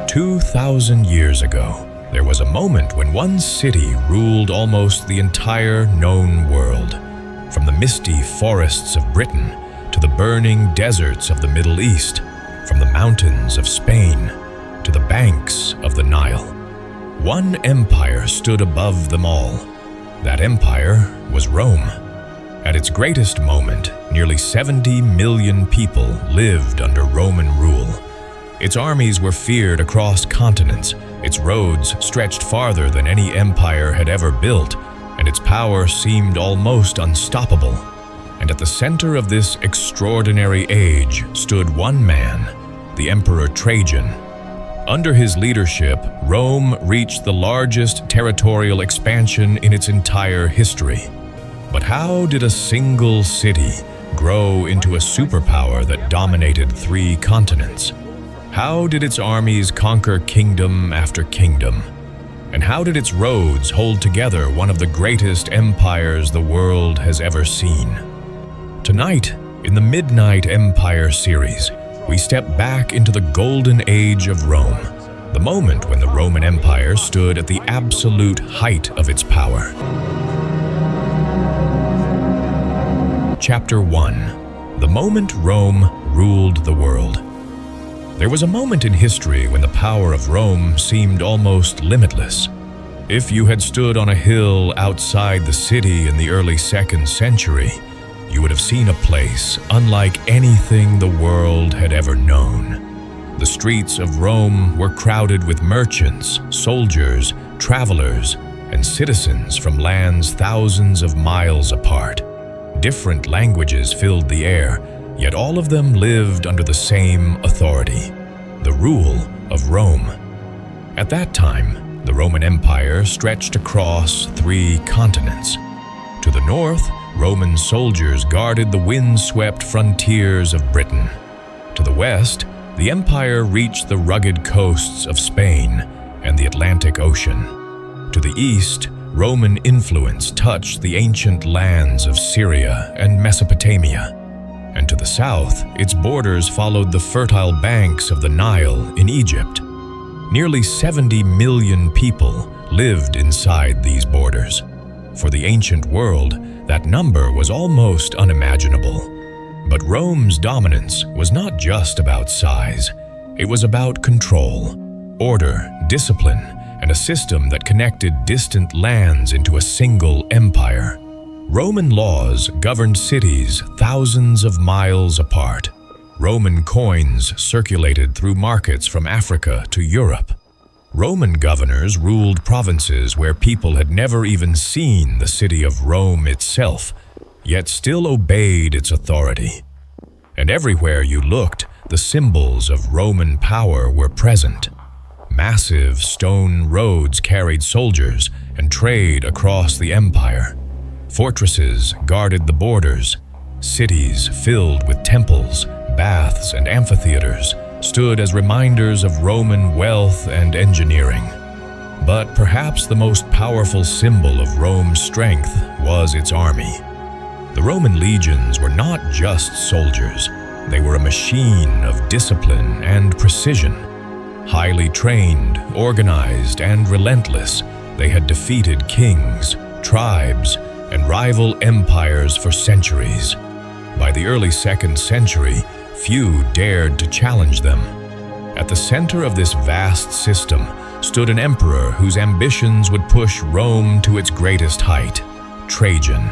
2,000 years ago, there was a moment when one city ruled almost the entire known world. From the misty forests of Britain to the burning deserts of the Middle East, from the mountains of Spain to the banks of the Nile. One empire stood above them all. That empire was Rome. At its greatest moment, nearly 70 million people lived under Roman rule. Its armies were feared across continents, its roads stretched farther than any empire had ever built, and its power seemed almost unstoppable. And at the center of this extraordinary age stood one man, the Emperor Trajan. Under his leadership, Rome reached the largest territorial expansion in its entire history. But how did a single city grow into a superpower that dominated 3 continents? How did its armies conquer kingdom after kingdom? And how did its roads hold together one of the greatest empires the world has ever seen? Tonight, in the Midnight Empire series, we step back into the golden age of Rome, the moment when the Roman Empire stood at the absolute height of its power. Chapter 1. The moment Rome ruled the world. There was a moment in history when the power of Rome seemed almost limitless. If you had stood on a hill outside the city in the early 2nd century, you would have seen a place unlike anything the world had ever known. The streets of Rome were crowded with merchants, soldiers, travelers, and citizens from lands thousands of miles apart. Different languages filled the air, yet all of them lived under the same authority, the rule of Rome. At that time, the Roman Empire stretched across 3 continents. To the north, Roman soldiers guarded the wind-swept frontiers of Britain. To the west, the empire reached the rugged coasts of Spain and the Atlantic Ocean. To the east, Roman influence touched the ancient lands of Syria and Mesopotamia. And to the south, its borders followed the fertile banks of the Nile in Egypt. Nearly 70 million people lived inside these borders. For the ancient world, that number was almost unimaginable. But Rome's dominance was not just about size. It was about control, order, discipline, and a system that connected distant lands into a single empire. Roman laws governed cities thousands of miles apart. Roman coins circulated through markets from Africa to Europe. Roman governors ruled provinces where people had never even seen the city of Rome itself, yet still obeyed its authority. And everywhere you looked, the symbols of Roman power were present. Massive stone roads carried soldiers and trade across the empire. Fortresses guarded the borders. Cities filled with temples, baths, and amphitheaters stood as reminders of Roman wealth and engineering. But perhaps the most powerful symbol of Rome's strength was its army. The Roman legions were not just soldiers. They were a machine of discipline and precision. Highly trained, organized, and relentless, they had defeated kings, tribes, and rival empires for centuries. By the early 2nd century, few dared to challenge them. At the center of this vast system stood an emperor whose ambitions would push Rome to its greatest height, Trajan.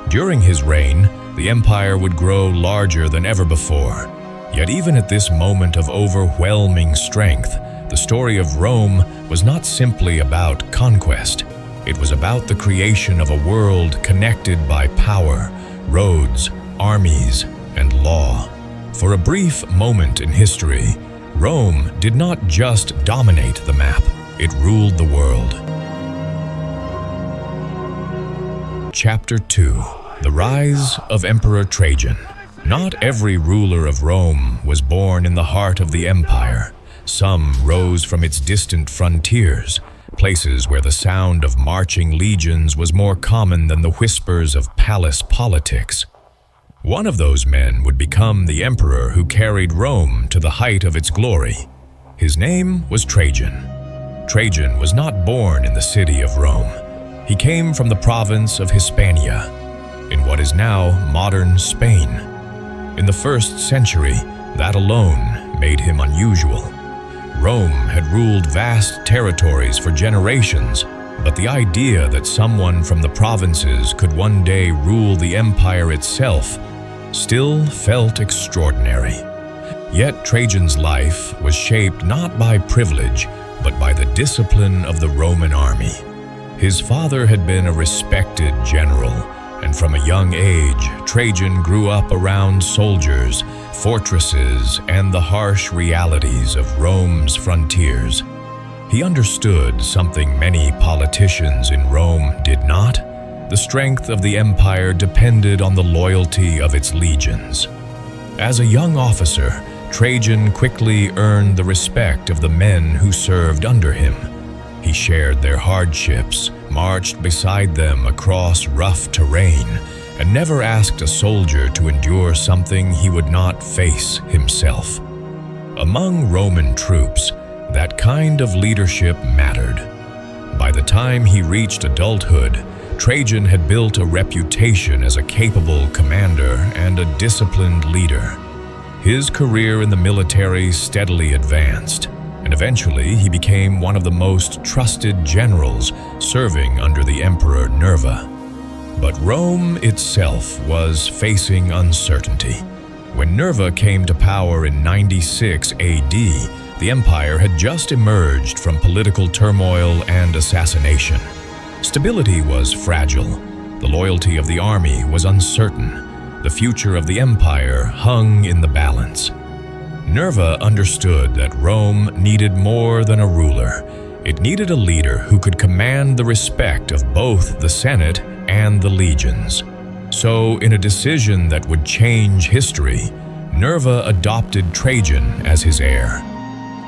During his reign, the empire would grow larger than ever before. Yet even at this moment of overwhelming strength, the story of Rome was not simply about conquest. It was about the creation of a world connected by power, roads, armies, and law. For a brief moment in history, Rome did not just dominate the map, it ruled the world. Chapter 2. The Rise of Emperor Trajan. Not every ruler of Rome was born in the heart of the empire. Some rose from its distant frontiers, places where the sound of marching legions was more common than the whispers of palace politics. One of those men would become the emperor who carried Rome to the height of its glory. His name was Trajan. Trajan was not born in the city of Rome. He came from the province of Hispania, in what is now modern Spain. In the 1st century, that alone made him unusual. Rome had ruled vast territories for generations, but the idea that someone from the provinces could one day rule the empire itself still felt extraordinary. Yet Trajan's life was shaped not by privilege, but by the discipline of the Roman army. His father had been a respected general, and from a young age, Trajan grew up around soldiers, fortresses, and the harsh realities of Rome's frontiers. He understood something many politicians in Rome did not. The strength of the empire depended on the loyalty of its legions. As a young officer, Trajan quickly earned the respect of the men who served under him. He shared their hardships, marched beside them across rough terrain, and never asked a soldier to endure something he would not face himself. Among Roman troops, that kind of leadership mattered. By the time he reached adulthood, Trajan had built a reputation as a capable commander and a disciplined leader. His career in the military steadily advanced, and eventually he became one of the most trusted generals serving under the Emperor Nerva. But Rome itself was facing uncertainty. When Nerva came to power in 96 AD, the empire had just emerged from political turmoil and assassination. Stability was fragile. The loyalty of the army was uncertain. The future of the empire hung in the balance. Nerva understood that Rome needed more than a ruler. It needed a leader who could command the respect of both the Senate and the legions. So, in a decision that would change history, Nerva adopted Trajan as his heir.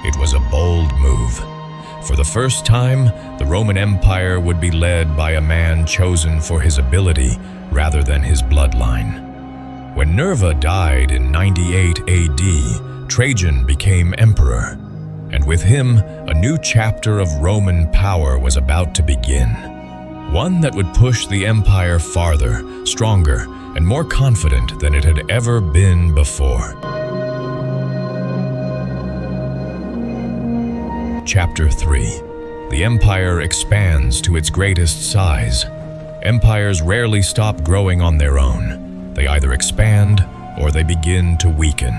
It was a bold move. For the first time, the Roman Empire would be led by a man chosen for his ability rather than his bloodline. When Nerva died in 98 AD, Trajan became emperor, and with him, a new chapter of Roman power was about to begin. One that would push the empire farther, stronger, and more confident than it had ever been before. Chapter 3. The empire expands to its greatest size. Empires rarely stop growing on their own. They either expand or they begin to weaken.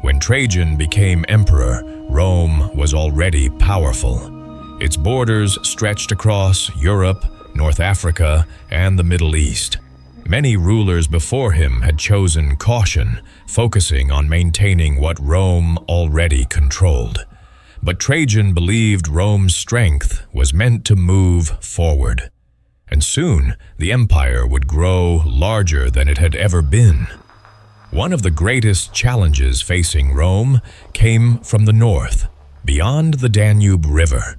When Trajan became emperor, Rome was already powerful. Its borders stretched across Europe, North Africa, and the Middle East. Many rulers before him had chosen caution, focusing on maintaining what Rome already controlled. But Trajan believed Rome's strength was meant to move forward. And soon, the empire would grow larger than it had ever been. One of the greatest challenges facing Rome came from the north, beyond the Danube River.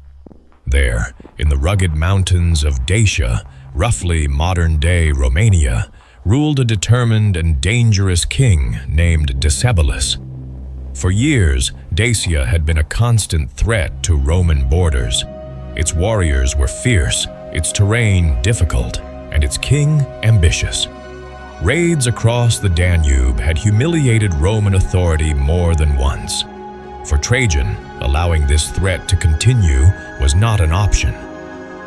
There, in the rugged mountains of Dacia, roughly modern-day Romania, ruled a determined and dangerous king named Decebalus. For years, Dacia had been a constant threat to Roman borders. Its warriors were fierce, its terrain difficult, and its king ambitious. Raids across the Danube had humiliated Roman authority more than once. For Trajan, allowing this threat to continue was not an option.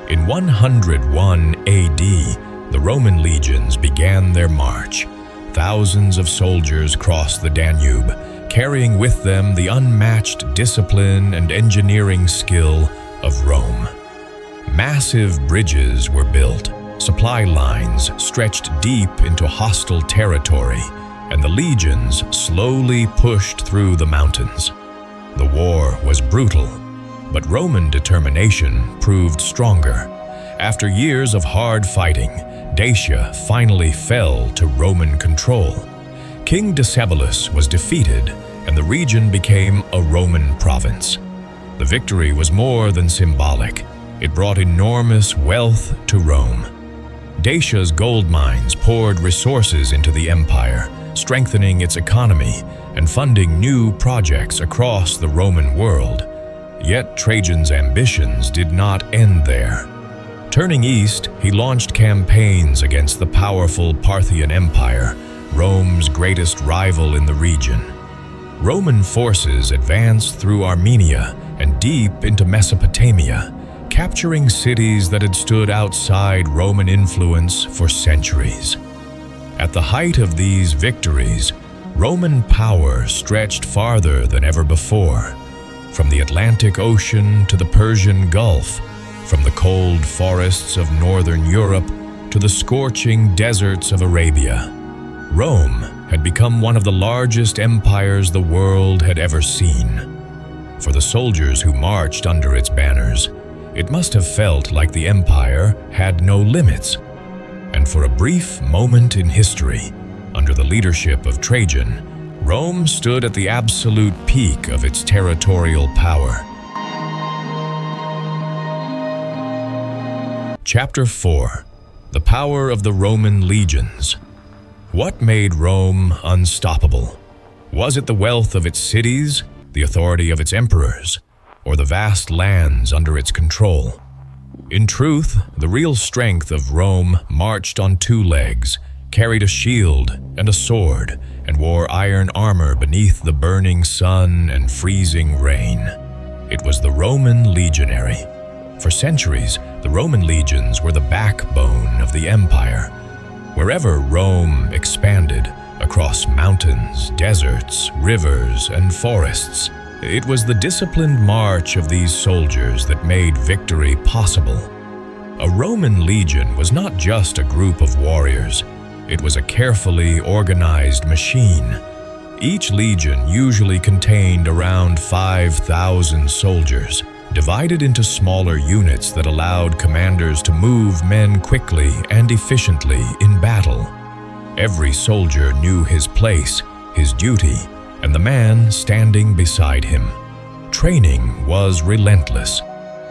In 101 AD, the Roman legions began their march. Thousands of soldiers crossed the Danube, carrying with them the unmatched discipline and engineering skill of Rome. Massive bridges were built, supply lines stretched deep into hostile territory, and the legions slowly pushed through the mountains. The war was brutal, but Roman determination proved stronger. After years of hard fighting, Dacia finally fell to Roman control. King Decebalus was defeated, and the region became a Roman province. The victory was more than symbolic. It brought enormous wealth to Rome. Dacia's gold mines poured resources into the empire, strengthening its economy, and funding new projects across the Roman world. Yet Trajan's ambitions did not end there. Turning east, he launched campaigns against the powerful Parthian Empire, Rome's greatest rival in the region. Roman forces advanced through Armenia and deep into Mesopotamia, capturing cities that had stood outside Roman influence for centuries. At the height of these victories, Roman power stretched farther than ever before. From the Atlantic Ocean to the Persian Gulf, from the cold forests of northern Europe to the scorching deserts of Arabia, Rome had become one of the largest empires the world had ever seen. For the soldiers who marched under its banners, it must have felt like the empire had no limits. And for a brief moment in history, under the leadership of Trajan, Rome stood at the absolute peak of its territorial power. Chapter 4. The Power of the Roman Legions. What made Rome unstoppable? Was it the wealth of its cities, the authority of its emperors, or the vast lands under its control? In truth, the real strength of Rome marched on two legs, carried a shield and a sword, and wore iron armor beneath the burning sun and freezing rain. It was the Roman legionary. For centuries, the Roman legions were the backbone of the empire. Wherever Rome expanded, across mountains, deserts, rivers, and forests, it was the disciplined march of these soldiers that made victory possible. A Roman legion was not just a group of warriors. It was a carefully organized machine. Each legion usually contained around 5,000 soldiers, divided into smaller units that allowed commanders to move men quickly and efficiently in battle. Every soldier knew his place, his duty, and the man standing beside him. Training was relentless.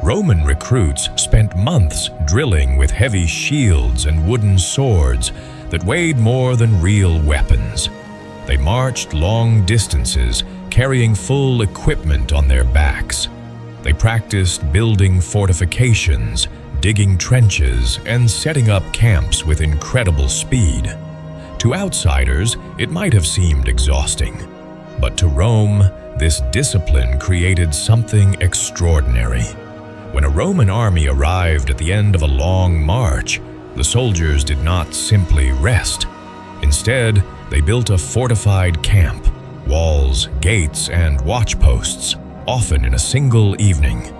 Roman recruits spent months drilling with heavy shields and wooden swords that weighed more than real weapons. They marched long distances, carrying full equipment on their backs. They practiced building fortifications, digging trenches, and setting up camps with incredible speed. To outsiders, it might have seemed exhausting, but to Rome, this discipline created something extraordinary. When a Roman army arrived at the end of a long march, the soldiers did not simply rest. Instead, they built a fortified camp, walls, gates, and watchposts, often in a single evening.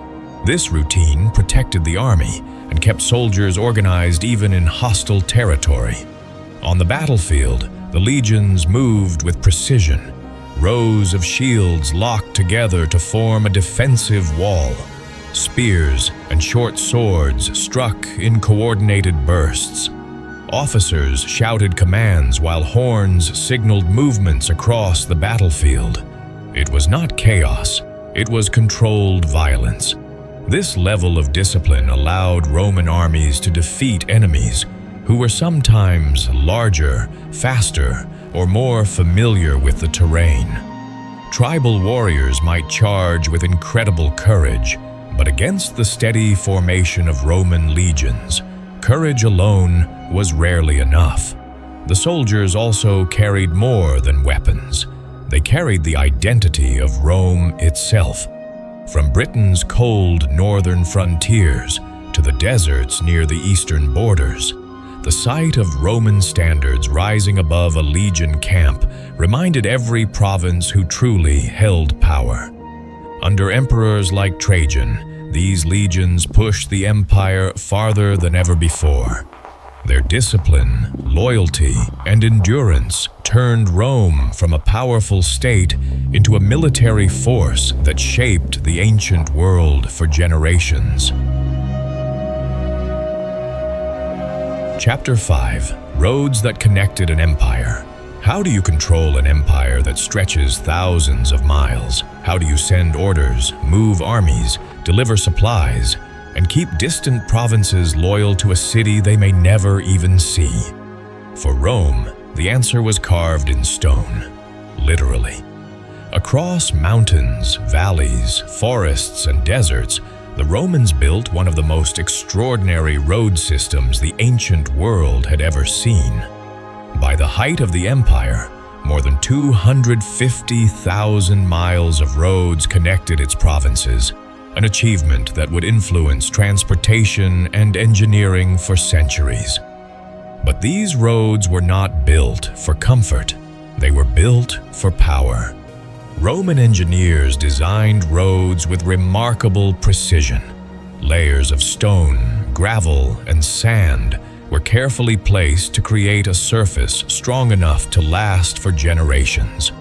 This routine protected the army and kept soldiers organized even in hostile territory. On the battlefield, the legions moved with precision, rows of shields locked together to form a defensive wall. Spears and short swords struck in coordinated bursts. Officers shouted commands while horns signaled movements across the battlefield. It was not chaos, it was controlled violence. This level of discipline allowed Roman armies to defeat enemies who were sometimes larger, faster, or more familiar with the terrain. Tribal warriors might charge with incredible courage, but against the steady formation of Roman legions, courage alone was rarely enough. The soldiers also carried more than weapons. They carried the identity of Rome itself. From Britain's cold northern frontiers to the deserts near the eastern borders, the sight of Roman standards rising above a legion camp reminded every province who truly held power. Under emperors like Trajan, these legions pushed the empire farther than ever before. Their discipline, loyalty, and endurance turned Rome from a powerful state into a military force that shaped the ancient world for generations. Chapter 5. Roads that connected an empire. How do you control an empire that stretches thousands of miles? How do you send orders, move armies, deliver supplies, and keep distant provinces loyal to a city they may never even see? For Rome, the answer was carved in stone, literally. Across mountains, valleys, forests, and deserts, the Romans built one of the most extraordinary road systems the ancient world had ever seen. By the height of the empire, more than 250,000 miles of roads connected its provinces, an achievement that would influence transportation and engineering for centuries. But these roads were not built for comfort. They were built for power. Roman engineers designed roads with remarkable precision. Layers of stone, gravel, and sand were carefully placed to create a surface strong enough to last for generations.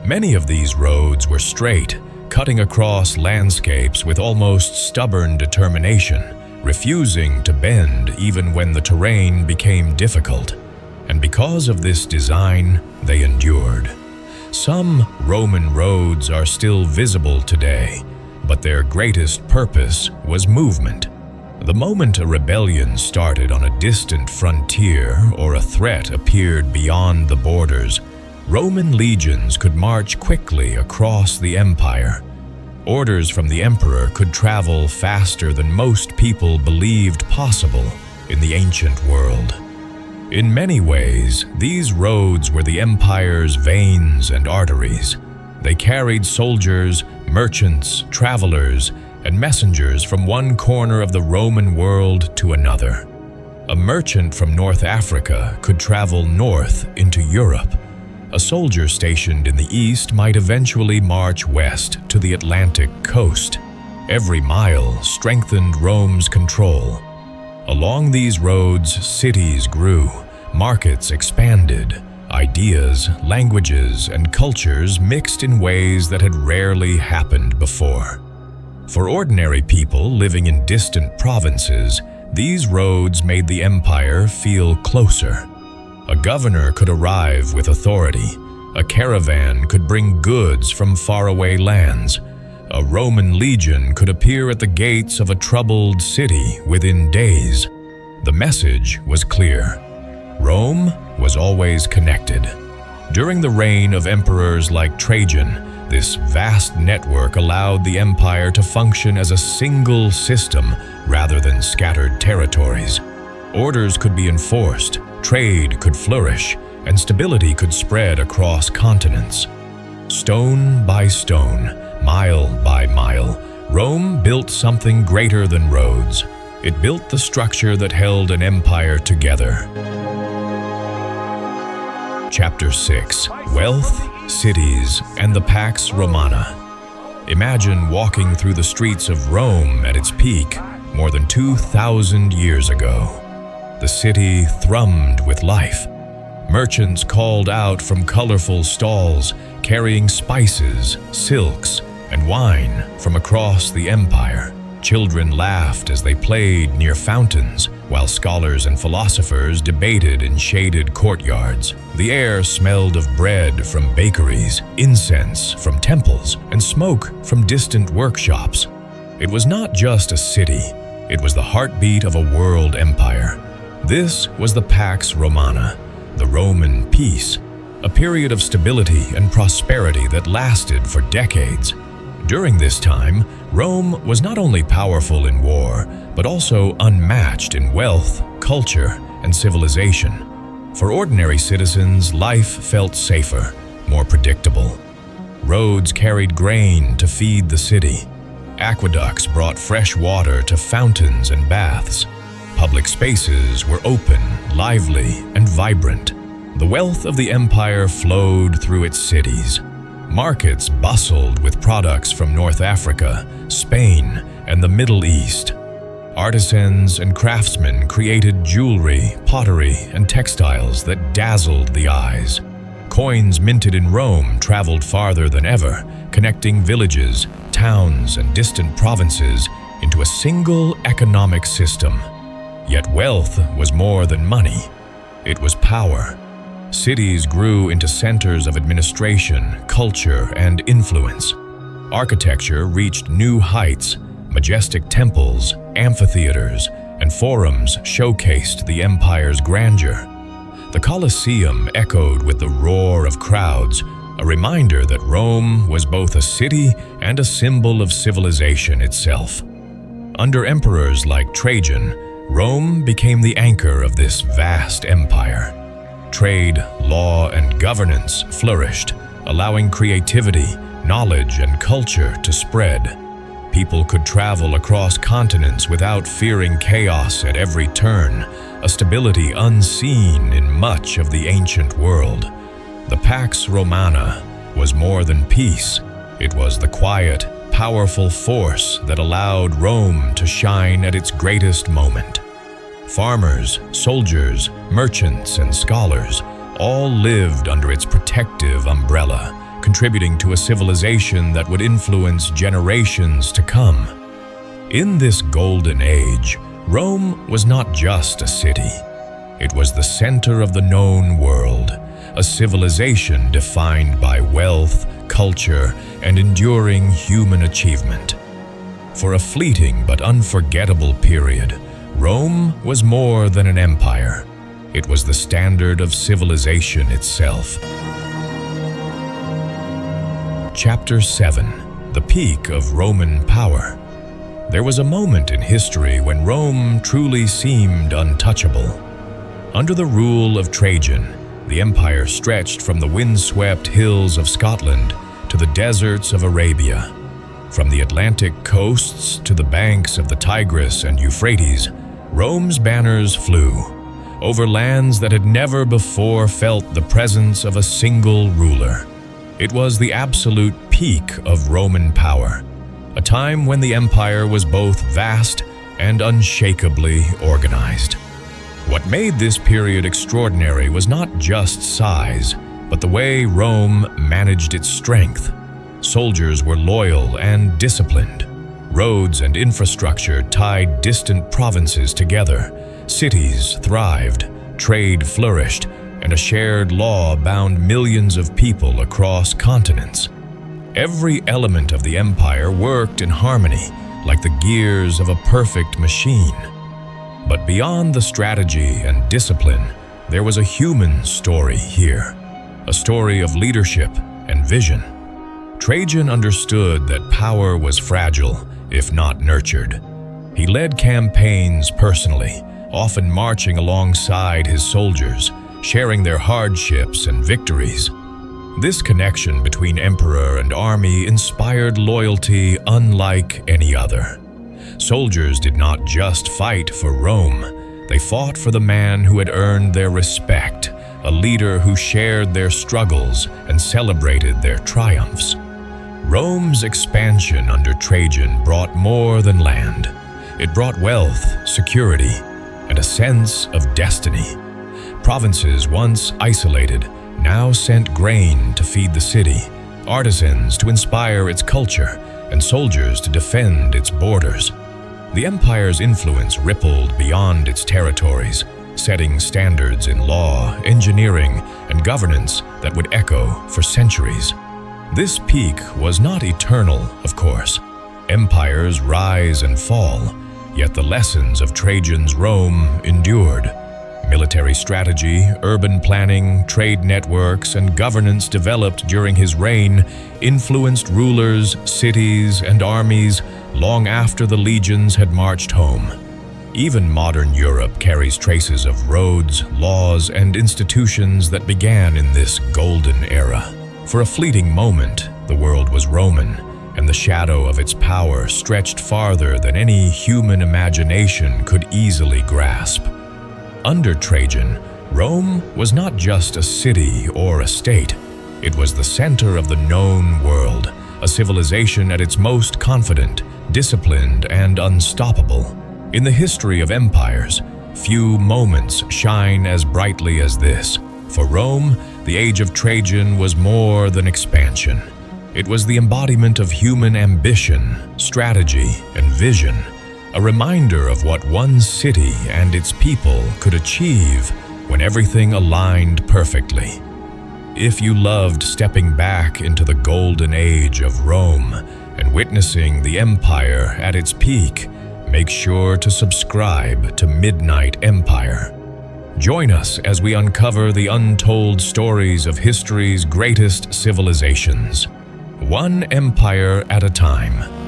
Many of these roads were straight, cutting across landscapes with almost stubborn determination, refusing to bend even when the terrain became difficult. And because of this design, they endured. Some Roman roads are still visible today, but their greatest purpose was movement. The moment a rebellion started on a distant frontier or a threat appeared beyond the borders, Roman legions could march quickly across the empire. Orders from the emperor could travel faster than most people believed possible in the ancient world. In many ways, these roads were the empire's veins and arteries. They carried soldiers, merchants, travelers, and messengers from one corner of the Roman world to another. A merchant from North Africa could travel north into Europe. A soldier stationed in the east might eventually march west to the Atlantic coast. Every mile strengthened Rome's control. Along these roads, cities grew, markets expanded, ideas, languages, and cultures mixed in ways that had rarely happened before. For ordinary people living in distant provinces, these roads made the empire feel closer. A governor could arrive with authority. A caravan could bring goods from faraway lands. A Roman legion could appear at the gates of a troubled city within days. The message was clear. Rome was always connected. During the reign of emperors like Trajan, this vast network allowed the empire to function as a single system rather than scattered territories. Orders could be enforced, trade could flourish, and stability could spread across continents. Stone by stone, mile by mile, Rome built something greater than roads. It built the structure that held an empire together. Chapter 6: Wealth, Cities, and the Pax Romana. Imagine walking through the streets of Rome at its peak more than 2,000 years ago. The city thrummed with life. Merchants called out from colorful stalls, carrying spices, silks, and wine from across the empire. Children laughed as they played near fountains, while scholars and philosophers debated in shaded courtyards. The air smelled of bread from bakeries, incense from temples, and smoke from distant workshops. It was not just a city, it was the heartbeat of a world empire. This was the Pax Romana, the Roman peace, a period of stability and prosperity that lasted for decades. During this time, Rome was not only powerful in war, but also unmatched in wealth, culture, and civilization. For ordinary citizens, life felt safer, more predictable. Roads carried grain to feed the city. Aqueducts brought fresh water to fountains and baths. Public spaces were open, lively, and vibrant. The wealth of the empire flowed through its cities. Markets bustled with products from North Africa, Spain, and the Middle East. Artisans and craftsmen created jewelry, pottery, and textiles that dazzled the eyes. Coins minted in Rome traveled farther than ever, connecting villages, towns, and distant provinces into a single economic system. Yet wealth was more than money. It was power. Cities grew into centers of administration, culture, and influence. Architecture reached new heights. Majestic temples, amphitheaters, and forums showcased the empire's grandeur. The Colosseum echoed with the roar of crowds, a reminder that Rome was both a city and a symbol of civilization itself. Under emperors like Trajan, Rome became the anchor of this vast empire. Trade, law, and governance flourished, allowing creativity, knowledge, and culture to spread. People could travel across continents without fearing chaos at every turn, a stability unseen in much of the ancient world. The Pax Romana was more than peace. It was the quiet, powerful force that allowed Rome to shine at its greatest moment. Farmers, soldiers, merchants, and scholars all lived under its protective umbrella, contributing to a civilization that would influence generations to come. In this golden age, Rome was not just a city. It was the center of the known world, a civilization defined by wealth, culture, and enduring human achievement. For a fleeting but unforgettable period, Rome was more than an empire. It was the standard of civilization itself. Chapter 7. The Peak of Roman Power. There was a moment in history when Rome truly seemed untouchable. Under the rule of Trajan, the empire stretched from the windswept hills of Scotland to the deserts of Arabia. From the Atlantic coasts to the banks of the Tigris and Euphrates, Rome's banners flew over lands that had never before felt the presence of a single ruler. It was the absolute peak of Roman power, a time when the empire was both vast and unshakably organized. What made this period extraordinary was not just size, but the way Rome managed its strength. Soldiers were loyal and disciplined. Roads and infrastructure tied distant provinces together. Cities thrived, trade flourished, and a shared law bound millions of people across continents. Every element of the empire worked in harmony, like the gears of a perfect machine. But beyond the strategy and discipline, there was a human story here, a story of leadership and vision. Trajan understood that power was fragile, if not nurtured. He led campaigns personally, often marching alongside his soldiers, sharing their hardships and victories. This connection between emperor and army inspired loyalty unlike any other. Soldiers did not just fight for Rome, they fought for the man who had earned their respect, a leader who shared their struggles and celebrated their triumphs. Rome's expansion under Trajan brought more than land. It brought wealth, security, and a sense of destiny. Provinces once isolated now sent grain to feed the city, artisans to inspire its culture, and soldiers to defend its borders. The empire's influence rippled beyond its territories, setting standards in law, engineering, and governance that would echo for centuries. This peak was not eternal, of course. Empires rise and fall, yet the lessons of Trajan's Rome endured. Military strategy, urban planning, trade networks, and governance developed during his reign influenced rulers, cities, and armies long after the legions had marched home. Even modern Europe carries traces of roads, laws, and institutions that began in this golden era. For a fleeting moment, the world was Roman, and the shadow of its power stretched farther than any human imagination could easily grasp. Under Trajan, Rome was not just a city or a state. It was the center of the known world, a civilization at its most confident, disciplined, and unstoppable. In the history of empires, few moments shine as brightly as this. For Rome, the age of Trajan was more than expansion. It was the embodiment of human ambition, strategy, and vision, a reminder of what one city and its people could achieve when everything aligned perfectly. If you loved stepping back into the golden age of Rome and witnessing the empire at its peak, make sure to subscribe to Midnight Empire. Join us as we uncover the untold stories of history's greatest civilizations, one empire at a time.